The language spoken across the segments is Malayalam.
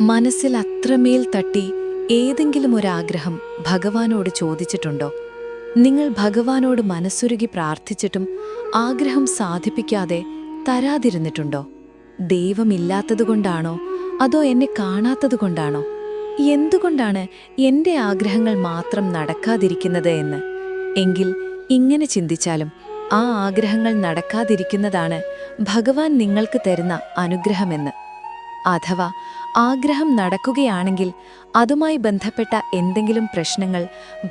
മനസ്സിൽ അത്രമേൽ തട്ടി ഏതെങ്കിലും ഒരാഗ്രഹം ഭഗവാനോട് ചോദിച്ചിട്ടുണ്ടോ? നിങ്ങൾ ഭഗവാനോട് മനസ്സുരുകി പ്രാർത്ഥിച്ചിട്ടും ആഗ്രഹം സാധിപ്പിക്കാതെ തരാതിരുന്നിട്ടുണ്ടോ? ദൈവമില്ലാത്തതുകൊണ്ടാണോ അതോ എന്നെ കാണാത്തതുകൊണ്ടാണോ? എന്തുകൊണ്ടാണ് എൻ്റെ ആഗ്രഹങ്ങൾ മാത്രം നടക്കാതിരിക്കുന്നത് എന്ന്? എങ്കിൽ ഇങ്ങനെ ചിന്തിച്ചാലും ആ ആഗ്രഹങ്ങൾ നടക്കാതിരിക്കുന്നതാണ് ഭഗവാൻ നിങ്ങൾക്ക് തരുന്ന അനുഗ്രഹമെന്ന്. അഥവാ ആഗ്രഹം നടക്കുകയാണെങ്കിൽ അതുമായി ബന്ധപ്പെട്ട എന്തെങ്കിലും പ്രശ്നങ്ങൾ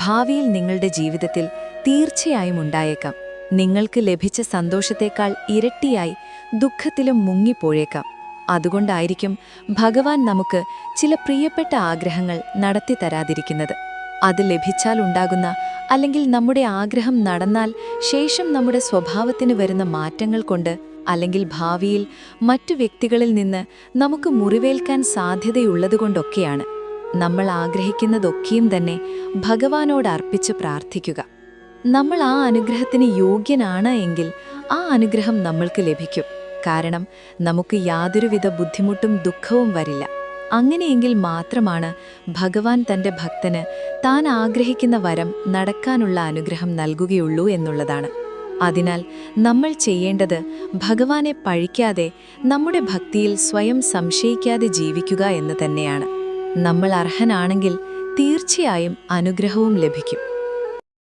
ഭാവിയിൽ നിങ്ങളുടെ ജീവിതത്തിൽ തീർച്ചയായും ഉണ്ടായേക്കാം. നിങ്ങൾക്ക് ലഭിച്ച സന്തോഷത്തേക്കാൾ ഇരട്ടിയായി ദുഃഖത്തിലും മുങ്ങിപ്പോയേക്കാം. അതുകൊണ്ടായിരിക്കും ഭഗവാൻ നമുക്ക് ചില പ്രിയപ്പെട്ട ആഗ്രഹങ്ങൾ നടത്തിത്തരാതിരിക്കുന്നത്. അത് ലഭിച്ചാൽ ഉണ്ടാകുന്ന, അല്ലെങ്കിൽ നമ്മുടെ ആഗ്രഹം നടന്നാൽ ശേഷം നമ്മുടെ സ്വഭാവത്തിന് വരുന്ന മാറ്റങ്ങൾ കൊണ്ട്, അല്ലെങ്കിൽ ഭാവിയിൽ മറ്റു വ്യക്തികളിൽ നിന്ന് നമുക്ക് മുറിവേൽക്കാൻ സാധ്യതയുള്ളതുകൊണ്ടൊക്കെയാണ്. നമ്മൾ ആഗ്രഹിക്കുന്നതൊക്കെയും തന്നെ ഭഗവാനോട് അർപ്പിച്ച് പ്രാർത്ഥിക്കുക. നമ്മൾ ആ അനുഗ്രഹത്തിന് യോഗ്യനാണ് എങ്കിൽ ആ അനുഗ്രഹം നമ്മൾക്ക് ലഭിക്കും. കാരണം നമുക്ക് യാതൊരുവിധ ബുദ്ധിമുട്ടും ദുഃഖവും വരില്ല. അങ്ങനെയെങ്കിൽ മാത്രമാണ് ഭഗവാൻ തൻ്റെ ഭക്തന് താൻ ആഗ്രഹിക്കുന്ന വരം നടക്കാനുള്ള അനുഗ്രഹം നൽകുകയുള്ളൂ എന്നുള്ളതാണ്. അതിനാൽ നമ്മൾ ചെയ്യേണ്ടത് ഭഗവാനെ പഴിക്കാതെ നമ്മുടെ ഭക്തിയിൽ സ്വയം സംശയിക്കാതെ ജീവിക്കുക എന്ന് തന്നെയാണ്. നമ്മൾ അർഹനാണെങ്കിൽ തീർച്ചയായും അനുഗ്രഹവും ലഭിക്കും.